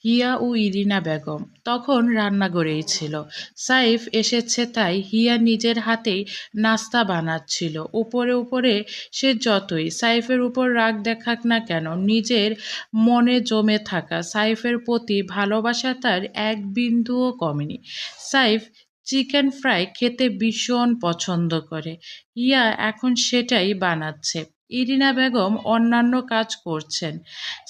হিয়া ও Irina Begum তখন রান্নাঘরেই ছিল। সাইফ এসেছে তাই হিয়া নিজের হাতেই নাস্তা বানাচ্ছিল। উপরে উপরে সে যতই সাইফের উপর রাগ দেখাক না কেন, নিজের মনে জমে থাকা সাইফের প্রতি ভালোবাসা তার এক বিন্দুও কমেনি। সাইফ চিকেন ফ্রাই খেতে ভীষণ পছন্দ করে। হিয়া এখন সেটাই বানাচ্ছে। ইরিনা বেগম অন্যান্য কাজ করছেন।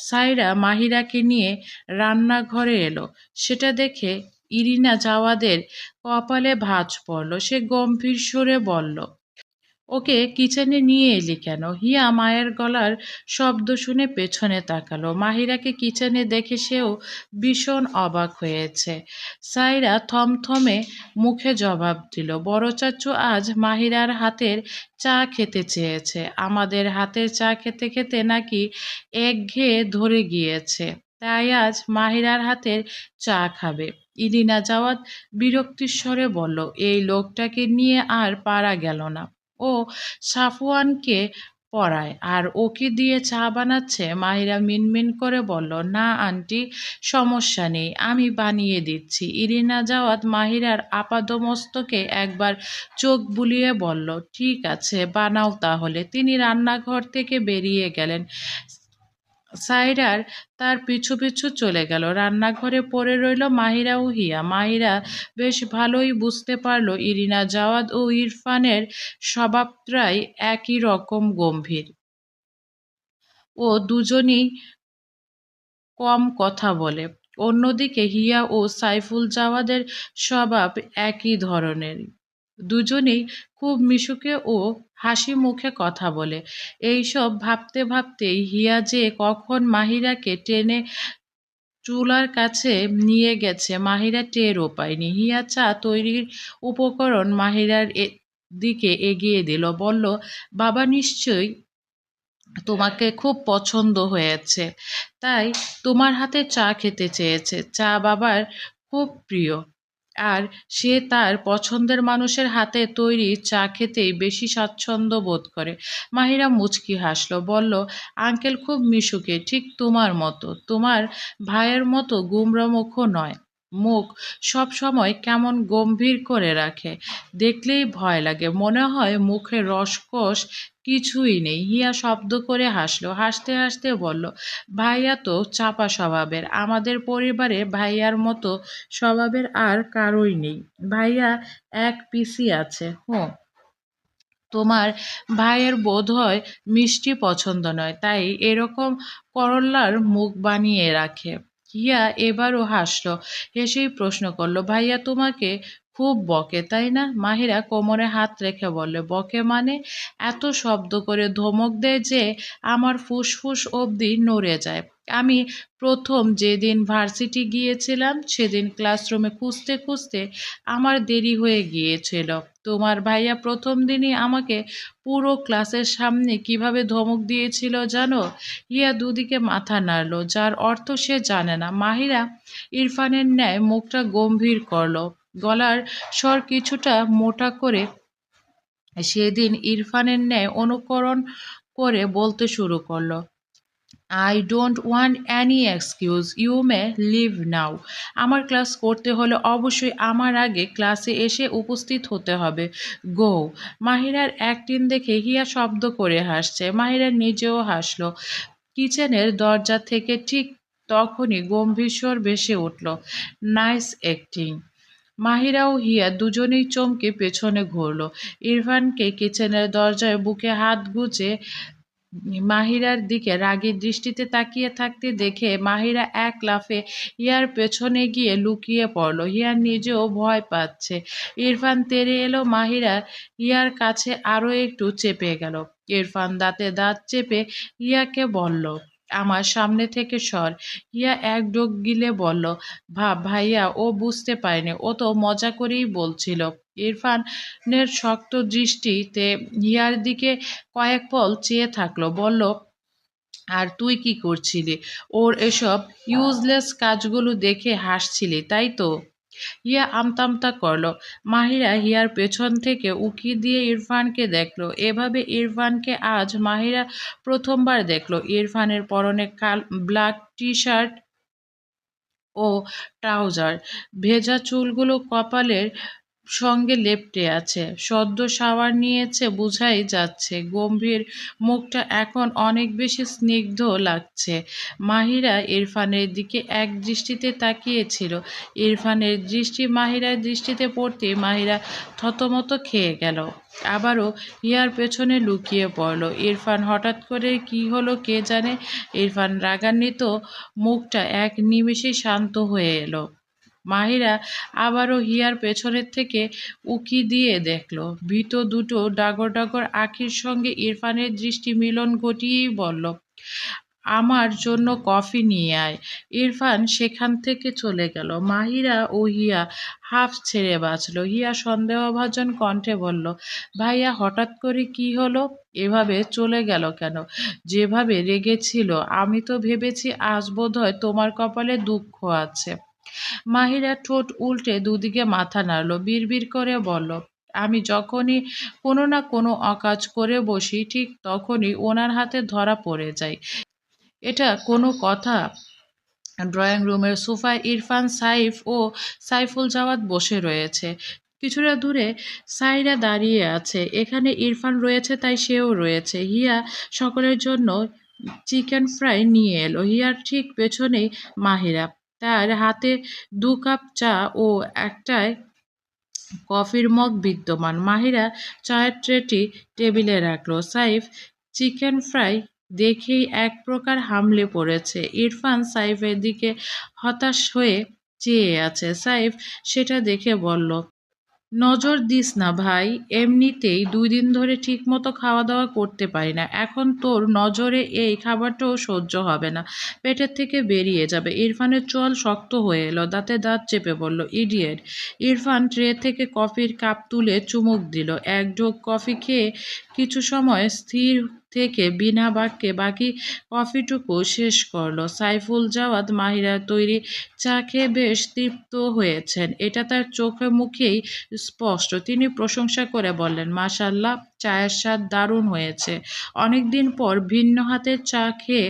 সাইরা মাহিরাকে নিয়ে রান্নাঘরে এলো। সেটা দেখে ইরিনা জাওয়াদের কপালে ভাঁজ পড়ল। সে গম্ভীর সুরে বলল, ওকে কিচেনে নিয়ে এলি কেন? হিয়া মায়ের গলার শব্দ শুনে পেছনে তাকালো। মাহিরাকে কিচেনে দেখে সেও ভীষণ অবাক হয়েছে। সাইরা থমথমে মুখে জবাব দিল, বড় চাচু আজ মাহিরার হাতের চা খেতে চেয়েছে। আমাদের হাতের চা খেতে খেতে নাকি একঘেয়ে ধরে গিয়েছে, তাই আজ মাহিরার হাতের চা খাবে। ইলিনা জাওয়াদ বিরক্তির স্বরে বলল, এই লোকটাকে নিয়ে আর পারা গেল না। ও সাফওয়ানকে পড়ায় আর ওকে দিয়ে চা বানাচ্ছে। মাহিরা মিনমিন করে বলল, না আন্টি, সমস্যা নেই, আমি বানিয়ে দিচ্ছি। ইরিনা জাওয়াত মাহিরার আপাদমস্তকে একবার চোখ বুলিয়ে বলল, ঠিক আছে, বানাও তাহলে। তিনি রান্নাঘর থেকে বেরিয়ে গেলেন। সাইরার তার পিছু পিছু চলে গেল। রান্নাঘরে পড়ে রইল মাহিরা ও হিয়া। মাহিরা বেশ ভালোই বুঝতে পারল ইরিনা জাওয়াদ ও ইরফানের স্বভাবটাই একই রকম গম্ভীর। ও দুজনই কম কথা বলে। অন্যদিকে হিয়া ও সাইফুল জাওয়াদের স্বভাব একই ধরনের। দুজনেই খুব মিশুকে ও হাসি মুখে কথা বলে। এইসব ভাবতে ভাবতেই হিয়া যে কখন মাহিরাকে টেনে চুলার কাছে নিয়ে গেছে মাহিরা টেরও পায়নি। হিয়া চা তৈরির উপকরণ মাহিরার দিকে এগিয়ে দিল, বলল, বাবা নিশ্চয়ই তোমাকে খুব পছন্দ হয়েছে, তাই তোমার হাতে চা খেতে চেয়েছে। চা বাবার খুব প্রিয়, আর সে তার পছন্দের মানুষের হাতে তৈরি চা খেতেই বেশি স্বাচ্ছন্দ্য বোধ করে। মাহিরা মুচকি হাসলো, বলল, আঙ্কেল খুব মিশুকে, ঠিক তোমার মতো। তোমার ভাইয়ের মতো গুমরা মুখও নয়, মুখ সব সময় কেমন গম্ভীর করে রাখে, দেখলেই ভয় লাগে, মনে হয় মুখে রসকস কিছুই নেই। হিয়া শব্দ করে হাসলো। হাসতে হাসতে বলল, ভাইয়া তো চাপা স্বভাবের, আমাদের পরিবারে ভাইয়ার মতো স্বভাবের আর কারোই নেই। ভাইয়া এক পিসি আছে। তোমার ভাইয়ের বোধহয় মিষ্টি পছন্দ নয়, তাই এরকম করল্লার মুখ বানিয়ে রাখে। হিয়া এবারও হাসল। হেসেই প্রশ্ন করল, ভাইয়া তোমাকে খুব বকে তাই না? মাহিরা কোমরে হাত রেখে বলল, বকে মানে? এত শব্দ করে ধমক দেয় যে আমার ফুসফুস অবধি নড়ে যায়। আমি প্রথম যেদিন ভার্সিটি গিয়েছিলাম সেদিন ক্লাসরুমে খুঁজতে খুঁজতে আমার দেরি হয়ে গিয়েছিল। তোমার ভাইয়া প্রথম দিনই আমাকে পুরো ক্লাসের সামনে কিভাবে ধমক দিয়েছিল জানো? হিয়া দুদিকে মাথা নাড়ল, যার অর্থ সে জানে না। মাহিরা ইরফানের ন্যায় মুখটা গম্ভীর করল, গলার স্বর কিছুটা মোটা করে সেদিন ইরফানের ন্যায় অনুকরণ করে বলতে শুরু করলো, I don't want any excuse, you may leave now. আমার ক্লাস করতে হলে অবশ্যই আমার আগে ক্লাসে এসে উপস্থিত হতে হবে। গো। মাহিরার অ্যাক্টিং দেখে হিয়া শব্দ করে হাসছে। মাহিরা নিজেও হাসলো। কিচেনের দরজা থেকে ঠিক তখনই গম্ভীর স্বর ভেসে উঠল, নাইস অ্যাক্টিং। মাহিরা ও হিয়া দুজনেই চমকে পেছনে ঘুরল। ইরফানকে কিচেনের দরজায় বুকে হাত গুজে মাহিরার দিকে রাগী দৃষ্টিতে তাকিয়ে থাকতে দেখে মাহিরা এক লাফে হিয়ার পেছনে গিয়ে লুকিয়ে পড়ল। হিয়া নিজেও ভয় পাচ্ছে। ইরফান তেড়ে এলো। মাহিরা হিয়ার কাছে আরো একটু চেপে গেল। ইরফান দাঁতে দাঁত চেপে হিয়াকে বলল, আমার সামনে থেকে সর। হিয়া এক ডোক গিলে বলল, ভাইয়া ও বুঝতে পারেনি, ও তো মজা করেই বলছিল। ইরফানের শক্ত দৃষ্টিতে হিয়ার দিকে কয়েক পল চেয়ে থাকলো, বলল, আর তুই কি করছিলি? ওর এসব ইউজলেস কাজগুলো দেখে হাসছিলি তাই তো? হিয়া আমতামতা করলো। মাহিরা হিয়ার পেছন থেকে উকি দিয়ে ইরফানকে দেখলো। এভাবে ইরফানকে আজ মাহিরা প্রথমবার দেখলো। ইরফানের পরনে ব্ল্যাক টি শার্ট, ও ট্রাউজার। ভেজা চুলগুলো কপালের সঙ্গে লেপ্টে আছে। সদ্য শাওয়ার নিয়েছে বোঝাই যাচ্ছে। গম্ভীর মুখটা এখন অনেক বেশি স্নিগ্ধ লাগছে। মাহিরা ইরফানের দিকে এক দৃষ্টিতে তাকিয়েছিল। ইরফানের দৃষ্টি মাহিরার দৃষ্টিতে পড়তেই মাহিরা থতমত খেয়ে গেল। আবারও হিয়ার পেছনে লুকিয়ে পড়ল। ইরফান হঠাৎ করে কি হলো কে জানে। ইরফান রাগান্বিত মুখটা এক নিমেষেই শান্ত হয়ে এলো। মাহিরা আবারও হিয়ার পেছনের থেকে উঁকি দিয়ে দেখল। ভীত দুটো ডাগর ডাগর আখির সঙ্গে ইরফানের দৃষ্টি মিলন ঘটিয়েই বলল, আমার জন্য কফি নিয়ে আয়। ইরফান সেখান থেকে চলে গেল। মাহিরা ও হিয়া হাঁফ ছেড়ে বাঁচল। হিয়া সন্দেহভাজন কণ্ঠে বলল, ভাইয়া হঠাৎ করে কি হলো? এভাবে চলে গেল কেন? যেভাবে রেগেছিল আমি তো ভেবেছি আজ বোধহয় তোমার কপালে দুঃখ আছে। মাহিরা ঠোঁট উল্টে দুদিকে মাথা নাড়ল। বিড়বিড় করে বলল, আমি যখনই কোনো না কোনো অকাজ করে বসি ঠিক তখনই ওনার হাতে ধরা পড়ে যাই। এটা কোনো কথা? ড্রয়িং রুমের সোফায় ইরফান, সাইফ ও সাইফুল জাওয়াদ বসে রয়েছে। কিছুটা দূরে সাইরা দাঁড়িয়ে আছে। এখানে ইরফান রয়েছে তাই সেও রয়েছে। হিয়া সকলের জন্য চিকেন ফ্রাই নিয়ে এলো। হিয়ার ঠিক পেছনেই মাহিরা। তার হাতে ২ কাপ চা ও একটায় কফির মগ বিদ্যমান। মাহিরা চায়ের ট্রেটি টেবিলে রাখল। সাইফ চিকেন ফ্রাই দেখেই এক প্রকার হামলে পড়েছে। ইরফান সাইফের দিকে হতাশ হয়ে চেয়ে আছে। সাইফ সেটা দেখে বলল, নজর দিস না ভাই, এমনিতেই ২ দিন ধরে ঠিকমতো খাওয়া-দাওয়া করতে পারি না। এখন তোর নজরে এই খাবারটাও সহ্য হবে না। পেটের থেকে বেরিয়ে যাবে। ইরফানের চোয়াল শক্ত হয়ে এলো। দাঁতে দাঁত চেপে বলল, ইডিয়েট! ইরফান ট্রে থেকে কফির কাপ তুলে চুমুক দিল। এক ঢোক কফি খেয়ে কিছু সময় স্থির থেকে বিনা বাক্যে বাকি কফিটুকু শেষ করল। সাইফুল জাওয়াদ মাহিরার তৈরি চা খেয়ে বেশ তৃপ্ত হয়েছেন। এটা তার চোখে মুখেই স্পষ্ট। তিনি প্রশংসা করে বললেন, মাশাআল্লাহ, চায়ের স্বাদ দারুণ হয়েছে। অনেকদিন পর ভিন্ন হাতের চা খেয়ে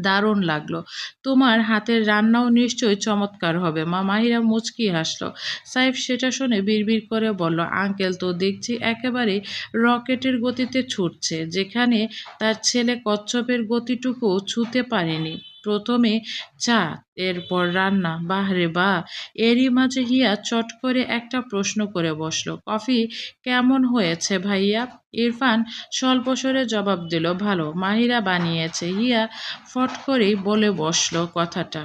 দারুণ লাগলো। তোমার হাতের রান্নাও নিশ্চয়ই চমৎকার হবে মা। মাহিরা মুচকি হাসল। সাইফ সেটা শুনে বিড়বিড় করে বলল, আঙ্কেল তো দেখছি একেবারে রকেটের গতিতে ছুটছে, যেখানে তার ছেলে কচ্ছপের গতিটুকুও ছুঁতে পারেনি। প্রথমে চা, এরপর রান্না, বাহ রে বাহ! এরই মাঝে হিয়া চট করে একটা প্রশ্ন করে বসল, কফি কেমন হয়েছে ভাইয়া? ইরফান স্বল্প স্বরে জবাব দিল, ভালো, মাহিরা বানিয়েছে। হিয়া ফট করেই বলে বসল কথাটা।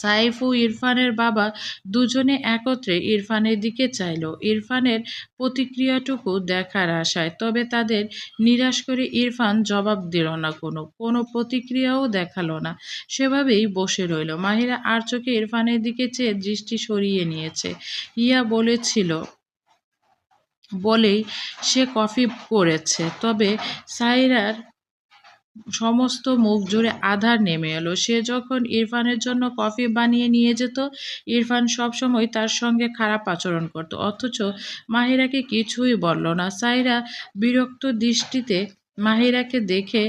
সাইফ ও ইরফানের বাবা দুজনে একত্রে ইরফানের দিকে চাইল, ইরফানের প্রতিক্রিয়াটুকু দেখার আশায়। তবে তাদের নিরাশ করে ইরফান জবাব দিল না, কোনো প্রতিক্রিয়াও দেখালো না। সেভাবেই বসে রইল। মাহিরা আর চোখে ইরফানের দিকে চেয়ে দৃষ্টি সরিয়ে নিয়েছে। হিয়া বলেছিল বলেই সে কফি করেছে। তবে সাইরার সমস্ত মুখ জুড়ে আঁধার নেমে এলো। সে যখন ইরফানের জন্য কফি বানিয়ে নিয়ে যেত, ইরফান সবসময় তার সঙ্গে খারাপ আচরণ করত। অথচ মাহিরাকে কিছুই বলল না। সাইরা বিরক্ত দৃষ্টিতে মাহিরাকে দেখে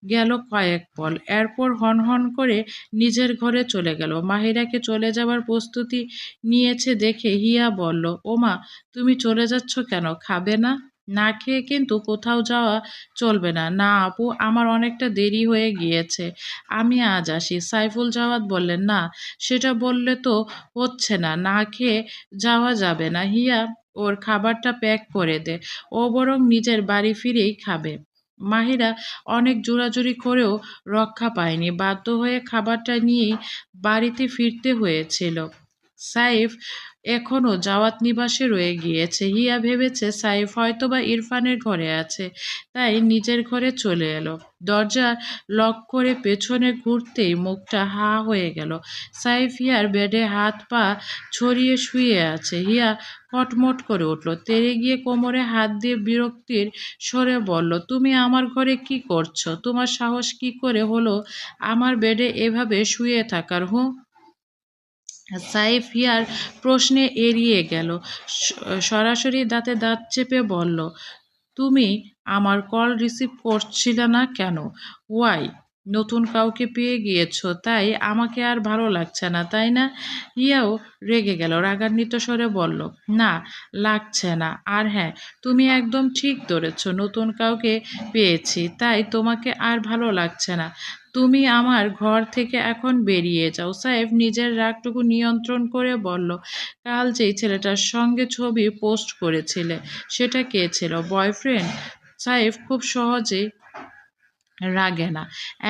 গেল কয়েক পল। এরপর হনহন করে নিজের ঘরে চলে গেল। মাহিরাকে চলে যাবার প্রস্তুতি নিয়েছে দেখে হিয়া বলল, ওমা, তুমি চলে যাচ্ছ কেন? খাবে না? না খেয়ে কিন্তু কোথাও যাওয়া চলবে না। না আপু, আমার অনেকটা দেরি হয়ে গিয়েছে। আমি আজ আসি। সাইফুল জাওয়াদ বললেন, না, সেটা বললে তো হচ্ছে না। না খেয়ে যাওয়া যাবে না। হিয়া, ওর খাবারটা প্যাক করে দে। ও বরং নিজের বাড়ি ফিরেই খাবে। মাহিরা অনেক জোরাজুরি করেও রক্ষা পায়নি। বাধ্য হয়ে খাবারটা নিয়েই বাড়িতে ফিরতে হয়েছিল। সাইফ এখনো জাওয়াত নিবাসে রয়ে গিয়েছে। হিয়া ভেবেছে সাইফ হয়তোবা ইরফানের ঘরে আছে, তাই নিজের ঘরে চলে এলো। দরজা লক করে পেছনে ঘুরতেই মুখটা হা হয়ে গেল। সাইফ হিয়ার বেডে হাত পা ছড়িয়ে শুয়ে আছে। হিয়া কটমট করে উঠল, তেড়ে গিয়ে কোমরে হাত দিয়ে বিরক্তির স্বরে বলল, তুমি আমার ঘরে কি করছো? তোমার সাহস কি করে হলো আমার বেডে এভাবে শুয়ে থাকার? সাইফ হিয়ার প্রশ্নে এড়িয়ে গেল। সরাসরি দাঁতে দাঁত চেপে বলল, তুমি আমার কল রিসিভ করছিলে না কেন? ওয়াই? নতুন কাউকে পেয়ে গিয়েছো, তাই আমাকে আর ভালো লাগছে না, তাই না? হিয়াও রেগে গেল, রাগান্বিত স্বরে বলল, না, লাগছে না। আর হ্যাঁ, তুমি একদম ঠিক ধরেছ, নতুন কাউকে পেয়েছি, তাই তোমাকে আর ভালো লাগছে না। তুমি আমার ঘর থেকে এখন বেরিয়ে যাও। সাইফ নিজের রাগটুকু নিয়ন্ত্রণ করে বলল, কাল যেই ছেলেটার সঙ্গে ছবি পোস্ট করেছিলে, সেটা কে ছিল? বয়ফ্রেন্ড? সাইফ খুব সহজেই রাগে না।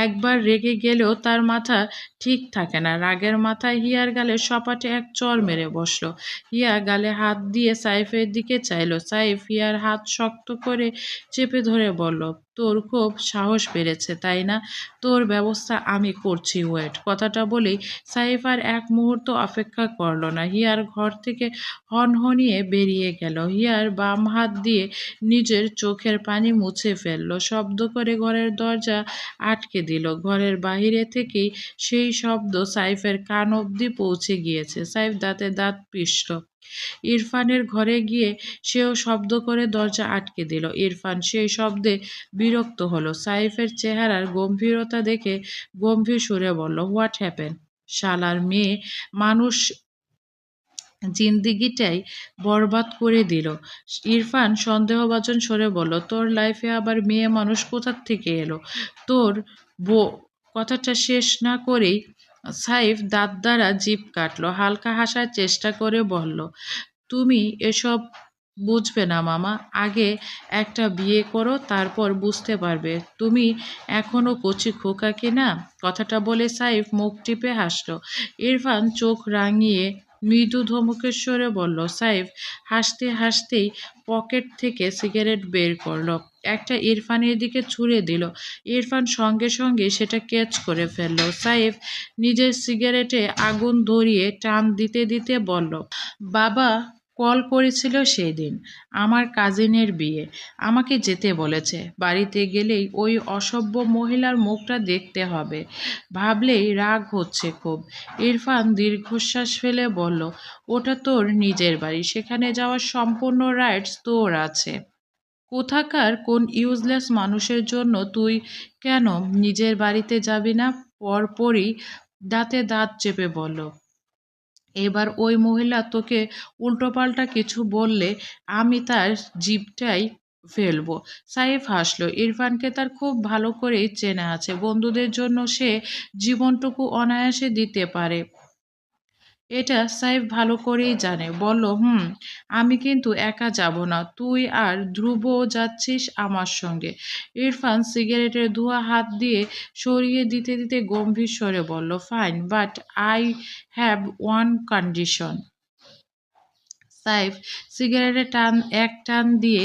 একবার রেগে গেলেও তার মাথা ঠিক থাকে না। রাগের মাথায় হিয়ার গালে সপাটে এক চড় মেরে বসল। হিয়া গালে হাত দিয়ে সাইফের দিকে চাইল। সাইফ হিয়ার হাত শক্ত করে চেপে ধরে বলল, তোর খুব সাহস বেড়েছে, তাই না? তোর ব্যবস্থা আমি করছি, ওয়েট। কথাটা বলেই সাইফ আর এক মুহূর্ত অপেক্ষা করল না। হিয়ার ঘর থেকে হনহনিয়ে বেরিয়ে গেল। হিয়ার বাম হাত দিয়ে নিজের চোখের পানি মুছে ফেলল। শব্দ করে ঘরের দরজা আটকে দিল। ঘরের বাহিরে থেকেই সেই শব্দ সাইফের কান অবধি পৌঁছে গিয়েছে। সাইফ দাঁতে দাঁত পিষল। ইরফানের ঘরে গিয়ে সেও শব্দ করে দরজা আটকে দিল। ইরফান সেই শব্দে বিরক্ত হলো। সাইফের চেহারার গম্ভীরতা দেখে গম্ভীর সুরে বলল, হোয়াট হ্যাপেন? শালার মেয়ে মানুষ জিন্দিগিটাই বরবাদ করে দিল। ইরফান সন্দেহভাজন স্বরে বলল, তোর লাইফে আবার মেয়ে মানুষ কোথা থেকে এলো? তোর বউ। কথাটা শেষ না করেই সাইফ দাঁত দ্বারা জিভ কাটল। হালকা হাসার চেষ্টা করে বলল, তুমি এসব বুঝবে না মামা। আগে একটা বিয়ে করো, তারপর বুঝতে পারবে। তুমি এখনো কচি খোকা কিনা। কথাটা বলে সাইফ মুখ টিপে হাসল। ইরফান চোখ রাঙিয়ে মৃদু ধমকের স্বরে বলল, সাইফ হাসতে হাসতেই পকেট থেকে সিগারেট বের করলো। একটা ইরফানের দিকে ছুঁড়ে দিল। ইরফান সঙ্গে সঙ্গে সেটা ক্যাচ করে ফেলল। সাইফ নিজের সিগারেটে আগুন ধরিয়ে টান দিতে দিতে বলল, বাবা কল করেছিল সেই দিন, আমার কাজিনের বিয়ে। আমাকে যেতে বলেছে। বাড়িতে গেলেই ওই অসভ্য মহিলার মুখটা দেখতে হবে। ভাবলেই রাগ হচ্ছে খুব। ইরফান দীর্ঘশ্বাস ফেলে বলল, ওটা তোর নিজের বাড়ি, সেখানে যাওয়ার সম্পূর্ণ রাইটস তোর আছে। কোথাকার কোন ইউজলেস মানুষের জন্য তুই কেন নিজের বাড়িতে যাবি না? পরপরই দাঁতে দাঁত চেপে বলল, এবার ওই মহিলা তোকে উল্টোপাল্টা কিছু বললে আমি তার জিভটাই ফেলবো। সাইফ হাসল। ইরফানকে তার খুব ভালো করেই চেনা আছে। বন্ধুদের জন্য সে জীবনটুকু অনায়াসে দিতে পারে, এটা সাইফ ভালো করেই জানে। বলল, আমি কিন্তু একা যাব না, তুই আর ধ্রুবও যাচ্ছিস আমার সঙ্গে। ইরফান সিগারেটের ধোঁয়া হাত দিয়ে সরিয়ে দিতে দিতে গম্ভীর স্বরে বলল, fine, but I have one condition. Saif সিগারেটে এক টান দিয়ে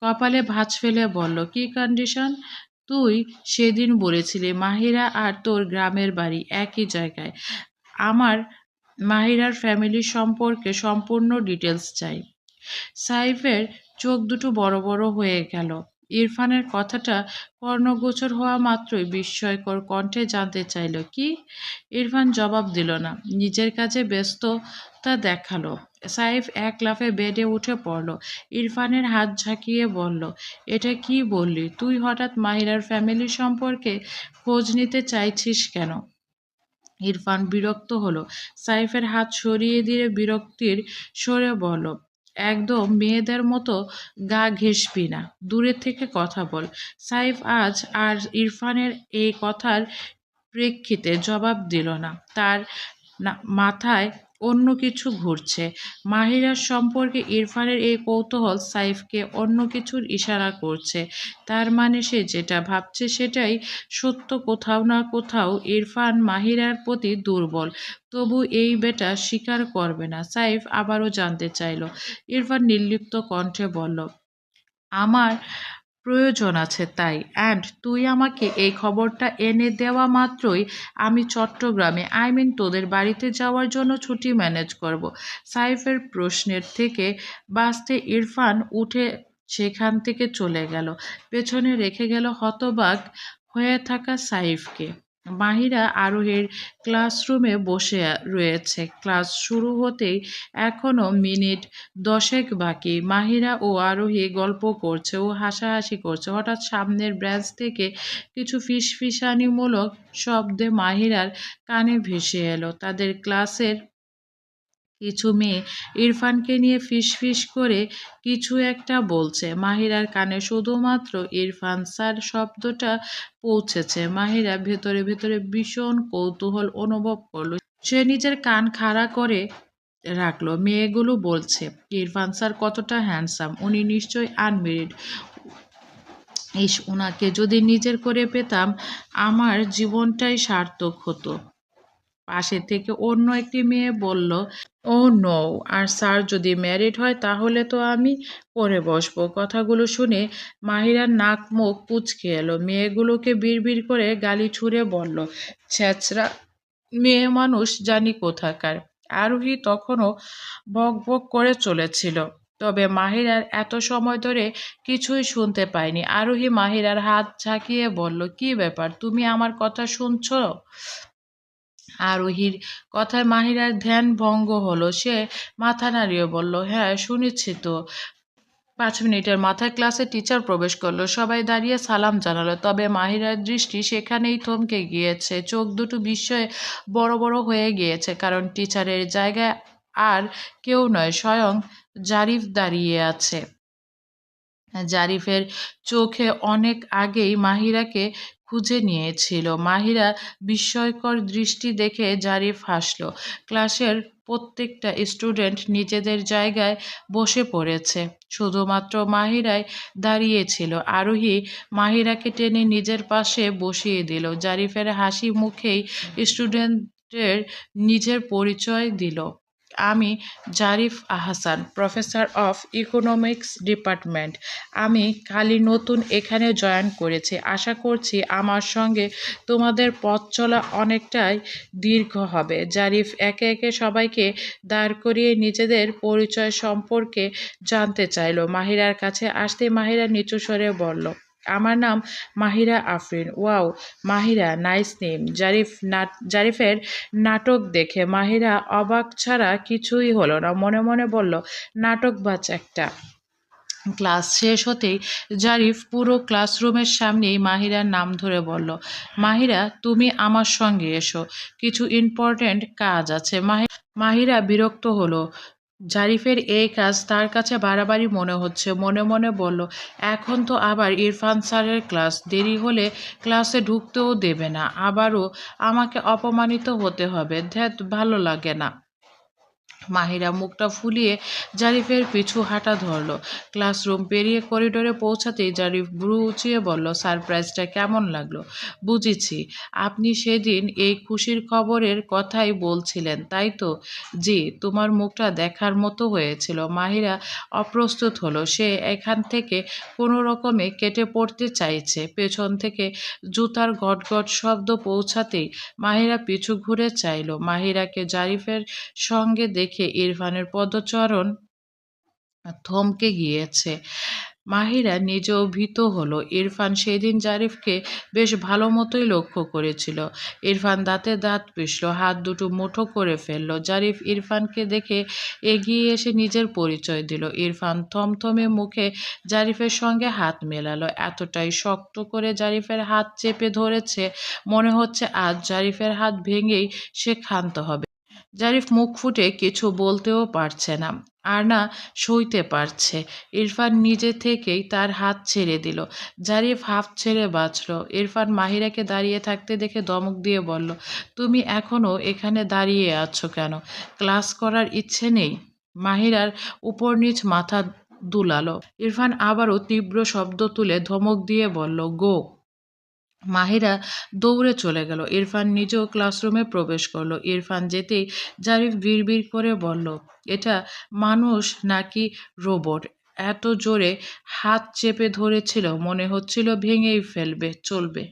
কপালে ভাঁজ ফেলে বলল, কি কন্ডিশন? তুই সেদিন বলেছিলি মাহিরা আর তোর গ্রামের বাড়ি একই জায়গায়। আমার মাহিরার ফ্যামিলি সম্পর্কে সম্পূর্ণ ডিটেলস চাই। সাইফের চোখ দুটো বড় বড় হয়ে গেল। ইরফানের কথাটা কর্ণগোচর হওয়া মাত্রই বিস্ময়কর কণ্ঠে জানতে চাইল, কি? ইরফান জবাব দিল না, নিজের কাজে ব্যস্ততা দেখালো। সাইফ এক লাফে বেডে উঠে পড়ল। ইরফানের হাত ঝাঁকিয়ে বলল, এটা কি বললি? তুই হঠাৎ মাহিরার ফ্যামিলি সম্পর্কে খোঁজ নিতে চাইছিস কেন? ইরফান বিরক্ত হলো। সাইফের হাত সরিয়ে দিয়ে বিরক্তির স্বরে বলল, একদম মেয়েদের মতো গা ঘেঁষবি না, দূরে থেকে কথা বল। সাইফ আজ আর ইরফানের এই কথার প্রেক্ষিতে জবাব দিল না। তার মাথায় অন্য কিছু ঘুরছে। মাহিরার সম্পর্কে ইরফানের এই কৌতূহল সাইফকে অন্য কিছুর ইশারা করছে। তার মানে সে যেটা ভাবছে সেটাই সত্য। কোথাও না কোথাও ইরফান মাহিরার প্রতি দুর্বল, তবু এই বেটা স্বীকার করবে না। সাইফ আবারও জানতে চাইল। ইরফান নির্লিপ্ত কণ্ঠে বলল, আমার প্রয়োজন আছে তাই। অ্যান্ড তুই আমাকে এই খবরটা এনে দেওয়া মাত্রই আমি চট্টগ্রামে, তোদের বাড়িতে যাওয়ার জন্য ছুটি ম্যানেজ করব। সাইফের প্রশ্নের থেকে বাঁচতে ইরফান উঠে সেখান থেকে চলে গেল। পেছনে রেখে গেল হতবাক হয়ে থাকা সাইফকে। মাহিরা আরোহীর ক্লাসরুমে বসে রয়েছে। ক্লাস শুরু হতেই এখনো মিনিট 10 বাকি। মাহিরা ও আরোহী গল্প করছে ও হাসাহাসি করছে। হঠাৎ সামনের ব্রাঞ্চ থেকে কিছু ফিসফিসানিমূলক শব্দে মাহিরার কানে ভেসে এলো। তাদের ক্লাসের কিছু মেয়ে ইরফানকে নিয়ে ফিসফিস করে কিছু একটা বলছে। মাহিরার কানে শুধুমাত্র ইরফান স্যার শব্দটা পৌঁছেছে। মাহিরা ভেতরে ভেতরে ভীষণ কৌতূহল অনুভব করলো। সে নিজের কান খাড়া করে রাখলো। মেয়েগুলো বলছে ইরফান স্যার কতটা হ্যান্ডসাম, উনি নিশ্চয়ই আনমেরিড। ইস, ওনাকে যদি নিজের করে পেতাম আমার জীবনটাই সার্থক হতো। পাশে থেকে অন্য একটি মেয়ে বলল, ও নো, আর স্যার যদি ম্যারিড হয় তাহলে তো আমি পরে বসবো। কথাগুলো শুনে মাহিরার নাক মুখ কুঁচকে এলো। মেয়েগুলোকে বিড়বিড় করে গালি ছুড়ে বলল, ছেঁচড়া মেয়ে মানুষ জানি কোথাকার। আরোহী তখনও বক বক করে চলেছিল, তবে মাহিরার এত সময় ধরে কিছুই শুনতে পায়নি। আরোহী মাহিরার হাত ঝাঁকিয়ে বলল, কি ব্যাপার, তুমি আমার কথা শুনছো? আরোহীর কথায় মাহিরার ধ্যান ভঙ্গ হলো। সে মাথা নাড়িয়ে বলল, হ্যাঁ শুনেছি তো। 5 মিনিটের মাথায় ক্লাসে টিচার প্রবেশ করলো। সবাই দাঁড়িয়ে সালাম জানালো, তবে মাহিরার দৃষ্টি সেখানেই থমকে গিয়েছে। চোখ দুটো বিস্ময়ে বড় বড় হয়ে গিয়েছে, কারণ টিচারের জায়গায় আর কেউ নয়, স্বয়ং জারিফ দাঁড়িয়ে আছে। জারিফের চোখে অনেক আগেই মাহিরাকে খুঁজে নিয়েছিল। মাহিরা বিস্ময়কর দৃষ্টি দেখে জারিফ হাসল। ক্লাসের প্রত্যেকটা স্টুডেন্ট নিজেদের জায়গায় বসে পড়েছে, শুধুমাত্র মাহিরাই দাঁড়িয়েছিল। আরোহী মাহিরাকে টেনে নিজের পাশে বসিয়ে দিল। জারিফের হাসি মুখেই স্টুডেন্টদের নিজের পরিচয় দিল। আমি Zarif Ahsan, professor of economics department. আমি কালই নতুন এখানে জয়েন করেছি। আশা করছি আমার সঙ্গে তোমাদের পথ চলা অনেকটাই দীর্ঘ হবে। জারিফ একে একে সবাইকে দাঁড় করিয়ে নিজেদের পরিচয় সম্পর্কে জানতে চাইল। মাহিরার কাছে আসতে মাহিরা নিচু স্বরে বলল, আমার নাম Mahira Afrin. Wow Mahira, nice name. জারিফের নাটক দেখে মাহিরা অবাক ছাড়া কিছুই হলো না। মনে মনে বলল, নাটকবাজ একটা। ক্লাস শেষ হতেই জারিফ পুরো ক্লাসরুমের সামনেই মাহিরার নাম ধরে বলল, মাহিরা তুমি আমার সঙ্গে এসো, কিছু ইম্পর্ট্যান্ট কাজ আছে। মাহিরা বিরক্ত হলো। জারিফের এই কাজ তার কাছে বাড়াবাড়ি মনে হচ্ছে। মনে মনে বলল, এখন তো আবার ইরফান স্যারের ক্লাস, দেরি হলে ক্লাসে ঢুকতেও দেবে না, আবারও আমাকে অপমানিত হতে হবে। ধ্যাত, ভালো লাগে না। মাহিরা মুখটা ফুলিয়ে জারিফের পিছু হাঁটা ধরল। ক্লাসরুম পেরিয়ে করিডোরে পৌঁছাতেই জারিফ ভ্রু উঁচিয়ে বলল, সারপ্রাইজটা কেমন লাগলো? বুঝেছি, আপনি সেদিন এই খুশির খবরের কথাই বলছিলেন, তাই তো? জি, তোমার মুখটা দেখার মতো হয়েছিল। মাহিরা অপ্রস্তুত হলো। সে এখান থেকে কোনো রকমে কেটে পড়তে চাইছে। পেছন থেকে জুতার গটগট শব্দ পৌঁছাতেই মাহিরা পিছু ঘুরে চাইল। মাহিরাকে জারিফের সঙ্গে দেখে ইরফানের পদচারণ থমকে গিয়েছে। মাহিরা নিজেও ভীত হলো। ইরফান সেদিন জারিফকে বেশ ভালো মতোই লক্ষ্য করেছিল। ইরফান দাঁতে দাঁত পিষল, হাত দুটো মুঠো করে ফেলল। জারিফ ইরফানকে দেখে এগিয়ে এসে নিজের পরিচয় দিল। ইরফান থমথমে মুখে জারিফের সঙ্গে হাত মেলালো। এতটাই শক্ত করে জারিফের হাত চেপে ধরেছে, মনে হচ্ছে আজ জারিফের হাত ভেঙেই সে ক্ষান্ত হবে। জারিফ মুখ ফুটে কিছু বলতেও পারছে না, আর না সইতে পারছে। ইরফান নিজে থেকেই তার হাত ছেড়ে দিল। জারিফ হাঁফ ছেড়ে বাঁচল। ইরফান মাহিরাকে দাঁড়িয়ে থাকতে দেখে ধমক দিয়ে বলল, তুমি এখনও এখানে দাঁড়িয়ে আছো কেন? ক্লাস করার ইচ্ছে নেই? মাহিরার উপর নিচ মাথা দুলালো। ইরফান আবারও তীব্র শব্দ তুলে ধমক দিয়ে বলল, গো। মাহিরা দৌড়ে চলে গেল। ইরফান নিজেও ক্লাসরুমে প্রবেশ করলো। ইরফান যেতেই জারিফ বিড়বিড় করে বলল, এটা মানুষ নাকি রোবট? এত জোরে হাত চেপে ধরেছিল, মনে হচ্ছিল ভেঙেই ফেলবে। চলবে।